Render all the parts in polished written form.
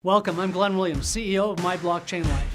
Welcome, I'm Glenn Williams, CEO of MyBlockchain Life.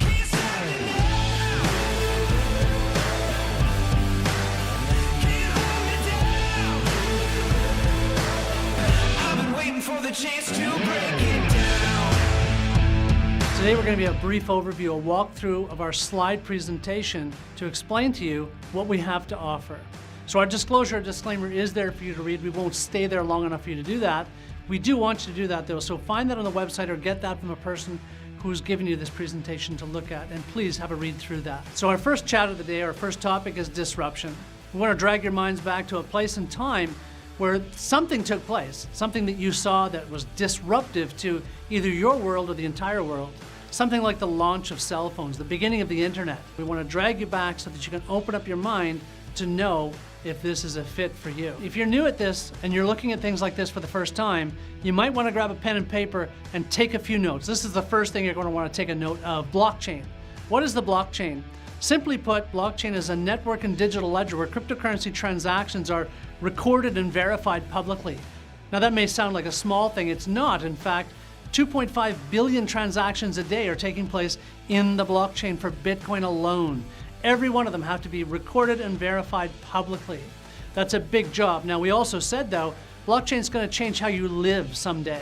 Today we're going to be a brief overview, a walkthrough of our slide presentation to explain to you what we have to offer. So our disclaimer is there for you to read. We won't stay there long enough for you to do that. We do want you to do that though, so find that on the website or get that from a person who's giving you this presentation to look at, and please have a read through that. So our first chat of the day, our first topic is disruption. We want to drag your minds back to a place and time where something took place, something that you saw that was disruptive to either your world or the entire world. Something like the launch of cell phones, the beginning of the internet. We want to drag you back so that you can open up your mind to know if this is a fit for you. If you're new at this and you're looking at things like this for the first time, you might want to grab a pen and paper and take a few notes. This is the first thing you're going to want to take a note of. Blockchain. What is the blockchain? Simply put, blockchain is a network and digital ledger where cryptocurrency transactions are recorded and verified publicly. Now that may sound like a small thing. It's not. In fact, 2.5 billion transactions a day are taking place in the blockchain for Bitcoin alone. Every one of them have to be recorded and verified publicly. That's a big job. Now, we also said, though, blockchain is going to change how you live someday.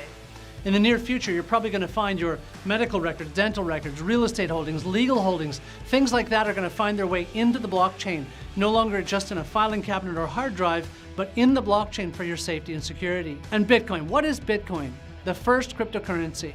In the near future, you're probably going to find your medical records, dental records, real estate holdings, legal holdings, things like that are going to find their way into the blockchain, no longer just in a filing cabinet or hard drive, but in the blockchain for your safety and security. And Bitcoin, what is Bitcoin? The first cryptocurrency.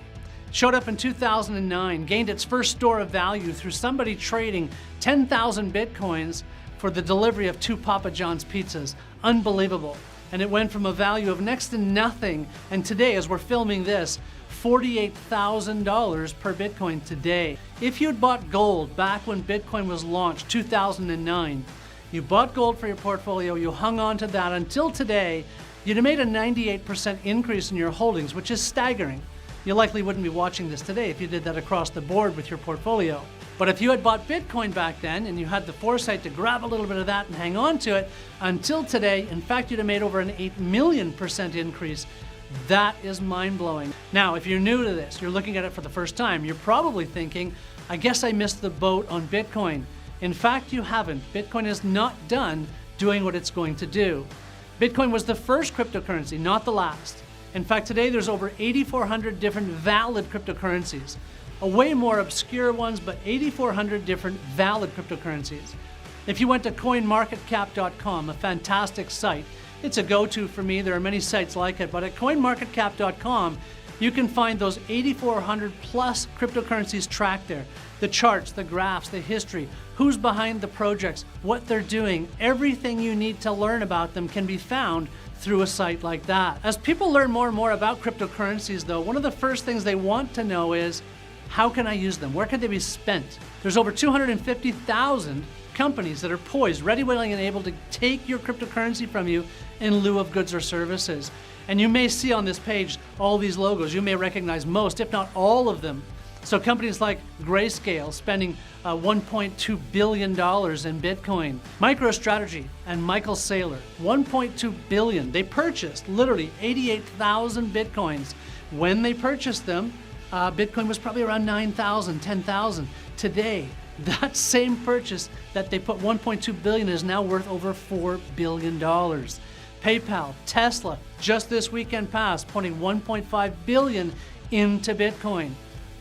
Showed up in 2009, gained its first store of value through somebody trading 10,000 Bitcoins for the delivery of 2 Papa John's pizzas. Unbelievable. And it went from a value of next to nothing, and today, as we're filming this, $48,000 per Bitcoin today. If you'd bought gold back when Bitcoin was launched, 2009, you bought gold for your portfolio, you hung on to that until today, you'd have made a 98% increase in your holdings, which is staggering. You likely wouldn't be watching this today if you did that across the board with your portfolio. But if you had bought Bitcoin back then and you had the foresight to grab a little bit of that and hang on to it until today, in fact, you'd have made over an 8 million% increase. That is mind-blowing. Now, if you're new to this, you're looking at it for the first time, you're probably thinking, I guess I missed the boat on Bitcoin. In fact, you haven't. Bitcoin is not done doing what it's going to do. Bitcoin was the first cryptocurrency, not the last. In fact, today there's over 8,400 different valid cryptocurrencies. Way more obscure ones, but 8,400 different valid cryptocurrencies. If you went to coinmarketcap.com, a fantastic site, it's a go-to for me. There are many sites like it, but at coinmarketcap.com, you can find those 8,400 plus cryptocurrencies tracked there. The charts, the graphs, the history, who's behind the projects, what they're doing, everything you need to learn about them can be found through a site like that. As people learn more and more about cryptocurrencies though, one of the first things they want to know is, how can I use them? Where can they be spent? There's over 250,000 companies that are poised, ready, willing, and able to take your cryptocurrency from you in lieu of goods or services. And you may see on this page all these logos. You may recognize most, if not all of them. So companies like Grayscale spending $1.2 billion in Bitcoin. MicroStrategy and Michael Saylor, $1.2 billion. They purchased literally 88,000 Bitcoins. When they purchased them, Bitcoin was probably around 9,000, 10,000. Today, that same purchase that they put $1.2 billion is now worth over $4 billion. PayPal, Tesla, just this weekend past, putting $1.5 billion into Bitcoin.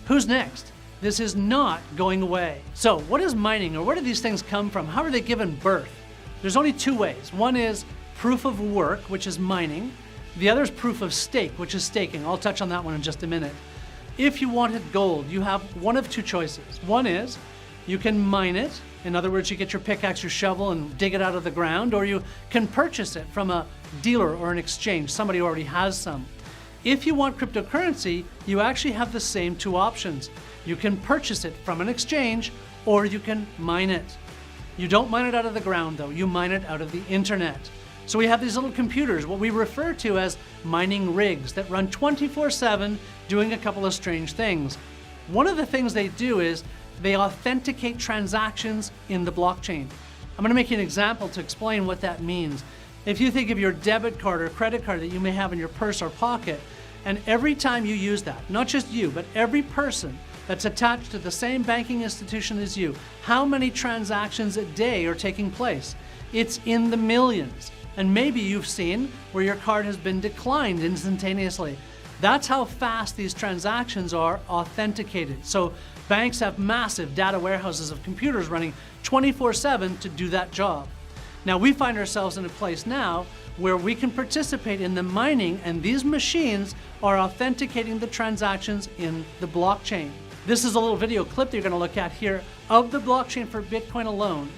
Who's next? This is not going away. So what is mining, or where do these things come from? How are they given birth? There's only 2 ways. One is proof of work, which is mining. The other is proof of stake, which is staking. I'll touch on that one in just a minute. If you wanted gold, you have one of 2 choices. One is you can mine it. In other words, you get your pickaxe, your shovel, and dig it out of the ground, or you can purchase it from a dealer or an exchange. Somebody already has some. If you want cryptocurrency, you actually have the same 2 options. You can purchase it from an exchange, or you can mine it. You don't mine it out of the ground though, you mine it out of the internet. So we have these little computers, what we refer to as mining rigs, that run 24/7 doing a couple of strange things. One of the things they do is they authenticate transactions in the blockchain. I'm going to make you an example to explain what that means. If you think of your debit card or credit card that you may have in your purse or pocket, And every time you use that, not just you, but every person that's attached to the same banking institution as you, how many transactions a day are taking place? It's in the millions. And maybe you've seen where your card has been declined instantaneously. That's how fast these transactions are authenticated. So banks have massive data warehouses of computers running 24/7 to do that job. Now we find ourselves in a place now where we can participate in the mining, and these machines are authenticating the transactions in the blockchain. This is a little video clip that you're going to look at here of the blockchain for Bitcoin alone.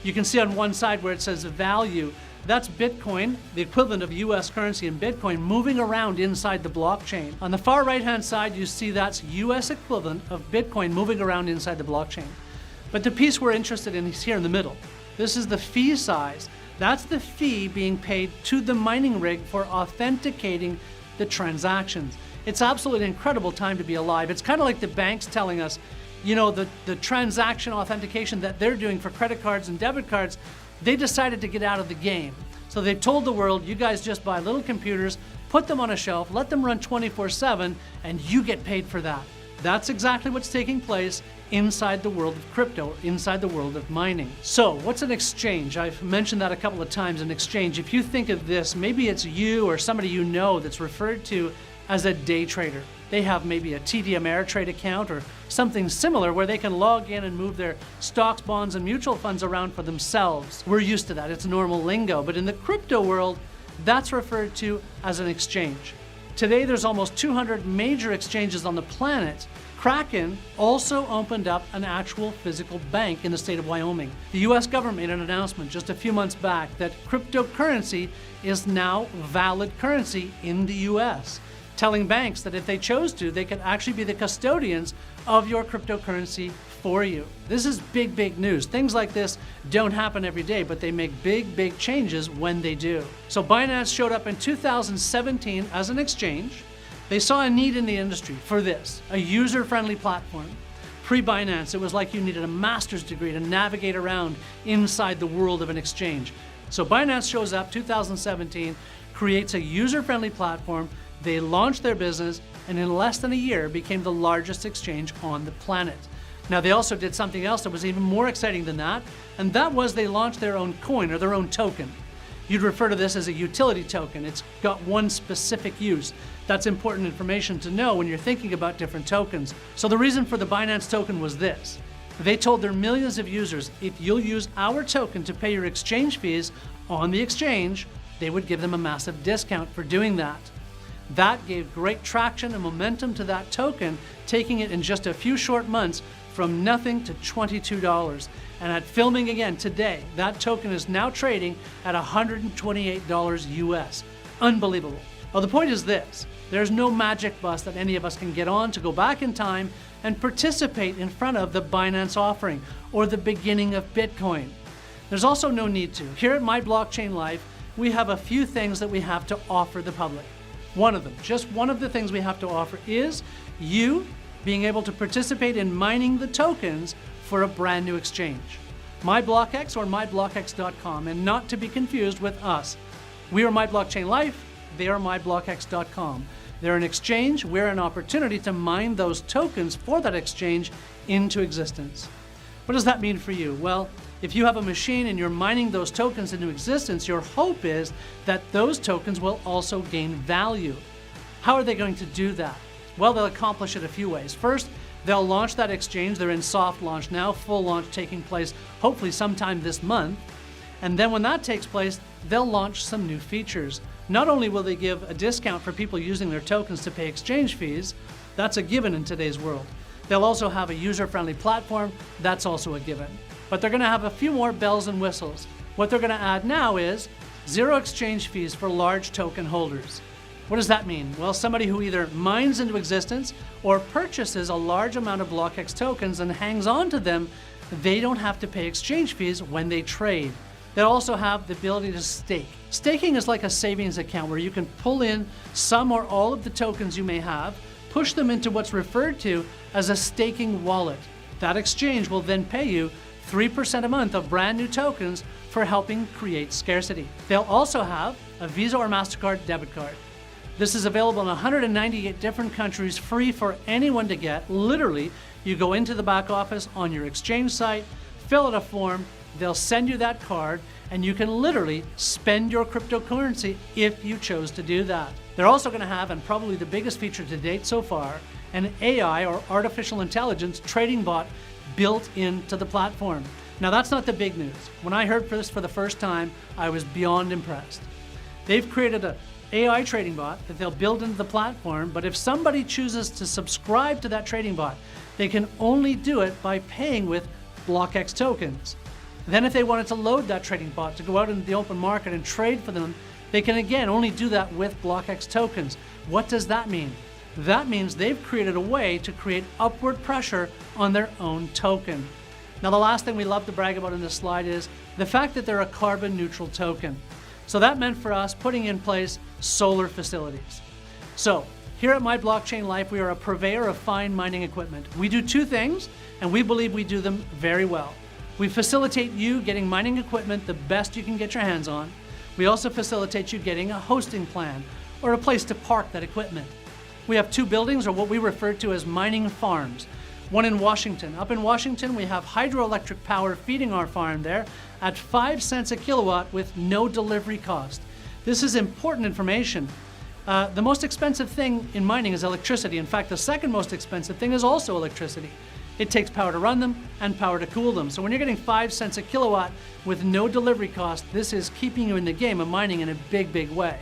You can see on one side where it says value. That's Bitcoin, the equivalent of US currency in Bitcoin, moving around inside the blockchain. On the far right-hand side, you see that's US equivalent of Bitcoin moving around inside the blockchain. But the piece we're interested in is here in the middle. This is the fee size. That's the fee being paid to the mining rig for authenticating the transactions. It's absolutely incredible time to be alive. It's kind of like the banks telling us, you know, the transaction authentication that they're doing for credit cards and debit cards, they decided to get out of the game. So they've told the world, you guys just buy little computers, put them on a shelf, let them run 24/7, and you get paid for that. That's exactly what's taking place inside the world of crypto, inside the world of mining. So what's an exchange? I've mentioned that a couple of times, an exchange. If you think of this, maybe it's you or somebody you know that's referred to as a day trader. They have maybe a TD Ameritrade account or something similar where they can log in and move their stocks, bonds, and mutual funds around for themselves. We're used to that, it's normal lingo, but in the crypto world, that's referred to as an exchange. Today, there's almost 200 major exchanges on the planet. Kraken also opened up an actual physical bank in the state of Wyoming. The US government made an announcement just a few months back that cryptocurrency is now valid currency in the US, telling banks that if they chose to, they could actually be the custodians of your cryptocurrency for you. This is big, big news. Things like this don't happen every day, but they make big, big changes when they do. So Binance showed up in 2017 as an exchange. They saw a need in the industry for this, a user-friendly platform. Pre-Binance, it was like you needed a master's degree to navigate around inside the world of an exchange. So Binance shows up 2017, creates a user-friendly platform. They launched their business, and in less than a year became the largest exchange on the planet. Now they also did something else that was even more exciting than that, and that was they launched their own coin or their own token. You'd refer to this as a utility token. It's got one specific use. That's important information to know when you're thinking about different tokens. So the reason for the Binance token was this. They told their millions of users, if you'll use our token to pay your exchange fees on the exchange, they would give them a massive discount for doing that. That gave great traction and momentum to that token, taking it in just a few short months from nothing to $22. And at filming again today, that token is now trading at $128 US. Unbelievable. Well, the point is this. There's no magic bus that any of us can get on to go back in time and participate in front of the Binance offering or the beginning of Bitcoin. There's also no need to. Here at MyBlockchain Life, we have a few things that we have to offer the public. One of them, just one of the things we have to offer is you being able to participate in mining the tokens for a brand new exchange. MyBlockX or MyBlockX.com, and not to be confused with us. We are MyBlockchain Life, they are MyBlockX.com. They're an exchange, we're an opportunity to mine those tokens for that exchange into existence. What does that mean for you? Well, if you have a machine and you're mining those tokens into existence, your hope is that those tokens will also gain value. How are they going to do that? Well, they'll accomplish it a few ways. First, they'll launch that exchange. They're in soft launch now, full launch taking place hopefully sometime this month. And then when that takes place, they'll launch some new features. Not only will they give a discount for people using their tokens to pay exchange fees, that's a given in today's world. They'll also have a user-friendly platform, that's also a given. But they're going to have a few more bells and whistles. What they're going to add now is zero exchange fees for large token holders. What does that mean? Well, somebody who either mines into existence or purchases a large amount of BlockX tokens and hangs on to them, they don't have to pay exchange fees when they trade. They'll also have the ability to stake. Staking is like a savings account where you can pull in some or all of the tokens you may have, push them into what's referred to as a staking wallet. That exchange will then pay you 3% a month of brand new tokens for helping create scarcity. They'll also have a Visa or MasterCard debit card. This is available in 198 different countries, free for anyone to get. Literally, you go into the back office on your exchange site, fill out a form, they'll send you that card, and you can literally spend your cryptocurrency if you chose to do that. They're also going to have, and probably the biggest feature to date so far, an AI or artificial intelligence trading bot built into the platform. Now that's not the big news. When I heard this for the first time, I was beyond impressed. They've created an AI trading bot that they'll build into the platform, but if somebody chooses to subscribe to that trading bot, they can only do it by paying with BLKX tokens. Then if they wanted to load that trading bot to go out into the open market and trade for them, they can again only do that with BLKX tokens. What does that mean? That means they've created a way to create upward pressure on their own token. Now the last thing we love to brag about in this slide is the fact that they're a carbon neutral token. So that meant for us putting in place solar facilities. So here at MyBlockchain Life, we are a purveyor of fine mining equipment. We do two things, and we believe we do them very well. We facilitate you getting mining equipment the best you can get your hands on. We also facilitate you getting a hosting plan or a place to park that equipment. We have two buildings, or what we refer to as mining farms. One in Washington. Up in Washington, we have hydroelectric power feeding our farm there at 5 cents a kilowatt with no delivery cost. This is important information. The most expensive thing in mining is electricity. In fact, the second most expensive thing is also electricity. It takes power to run them and power to cool them. So when you're getting 5 cents a kilowatt with no delivery cost, this is keeping you in the game of mining in a big, big way.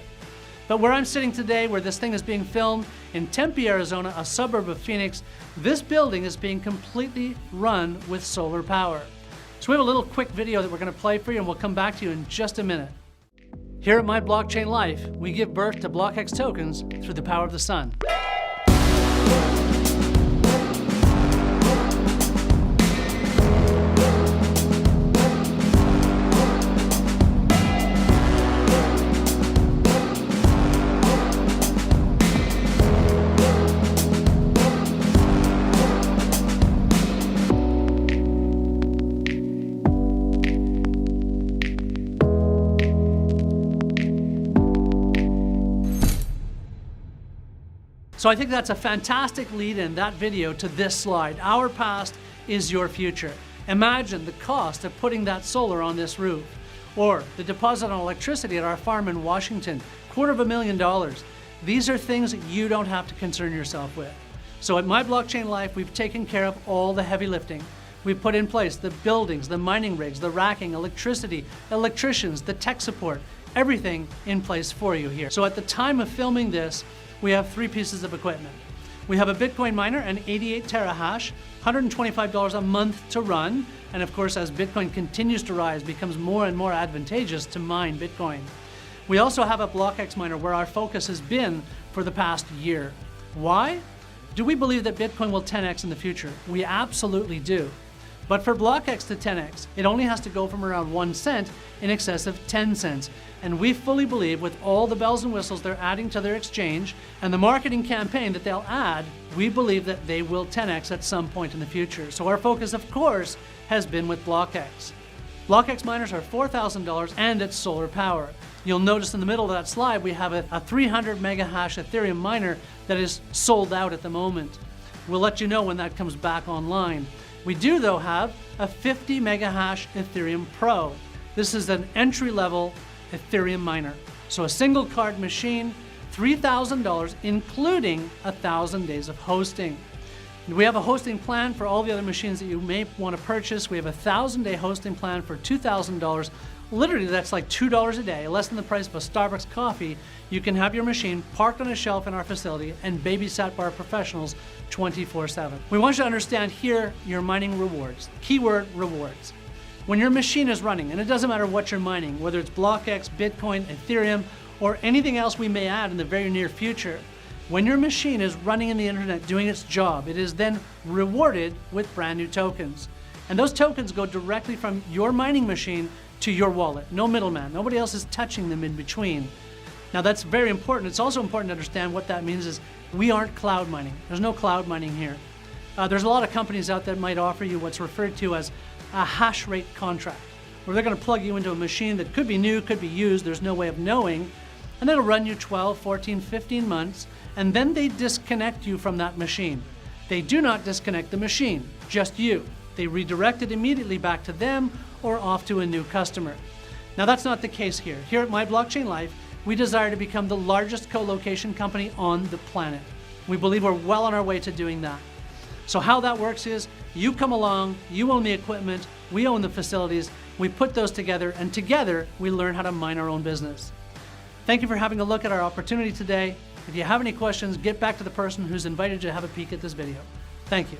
But where I'm sitting today, where this thing is being filmed, in Tempe, Arizona, a suburb of Phoenix, this building is being completely run with solar power. So we have a little quick video that we're going to play for you, and we'll come back to you in just a minute. Here at MyBlockchain Life, we give birth to BLKX tokens through the power of the sun. So I think that's a fantastic lead in that video to this slide. Our past is your future. Imagine the cost of putting that solar on this roof, or the deposit on electricity at our farm in Washington, $250,000. These are things that you don't have to concern yourself with. So at MyBlockchain Life, we've taken care of all the heavy lifting. We've put in place the buildings, the mining rigs, the racking, electricity, electricians, the tech support, everything in place for you here. So at the time of filming this, we have three pieces of equipment. We have a Bitcoin miner, an 88 terahash, $125 a month to run, and of course, as Bitcoin continues to rise, becomes more and more advantageous to mine Bitcoin. We also have a BLKX miner where our focus has been for the past year. Why? Do we believe that Bitcoin will 10x in the future? We absolutely do. But for BLKX to 10x, it only has to go from around 1 cent in excess of 10 cents. And we fully believe with all the bells and whistles they're adding to their exchange and the marketing campaign that they'll add, we believe that they will 10x at some point in the future. So our focus, of course, has been with BLKX. BLKX miners are $4,000 and it's solar power. You'll notice in the middle of that slide, we have a 300 mega hash Ethereum miner that is sold out at the moment. We'll let you know when that comes back online. We do, though, have a 50 mega hash Ethereum Pro. This is an entry-level Ethereum miner. So a single card machine, $3,000, including 1,000 days of hosting. We have a hosting plan for all the other machines that you may want to purchase. We have a 1,000-day hosting plan for $2,000. Literally, that's like $2 a day, less than the price of a Starbucks coffee. You can have your machine parked on a shelf in our facility and babysat by our professionals 24/7. We want you to understand here your mining rewards. Keyword rewards. When your machine is running, and it doesn't matter what you're mining, whether it's BLKX, Bitcoin, Ethereum, or anything else we may add in the very near future, when your machine is running in the internet doing its job, it is then rewarded with brand new tokens. And those tokens go directly from your mining machine to your wallet. No middleman. Nobody else is touching them in between. Now that's very important. It's also important to understand what that means is we aren't cloud mining. There's no cloud mining here. There's a lot of companies out there that might offer you what's referred to as a hash rate contract, where they're going to plug you into a machine that could be new, could be used, there's no way of knowing, and it'll run you 12, 14, 15 months, and then they disconnect you from that machine. They do not disconnect the machine, just you. They redirect it immediately back to them or off to a new customer. Now that's not the case here. Here at MyBlockchain Life, we desire to become the largest co-location company on the planet. We believe we're well on our way to doing that. So how that works is, you come along, you own the equipment, we own the facilities, we put those together, and together we learn how to mine our own business. Thank you for having a look at our opportunity today. If you have any questions, get back to the person who's invited you to have a peek at this video. Thank you.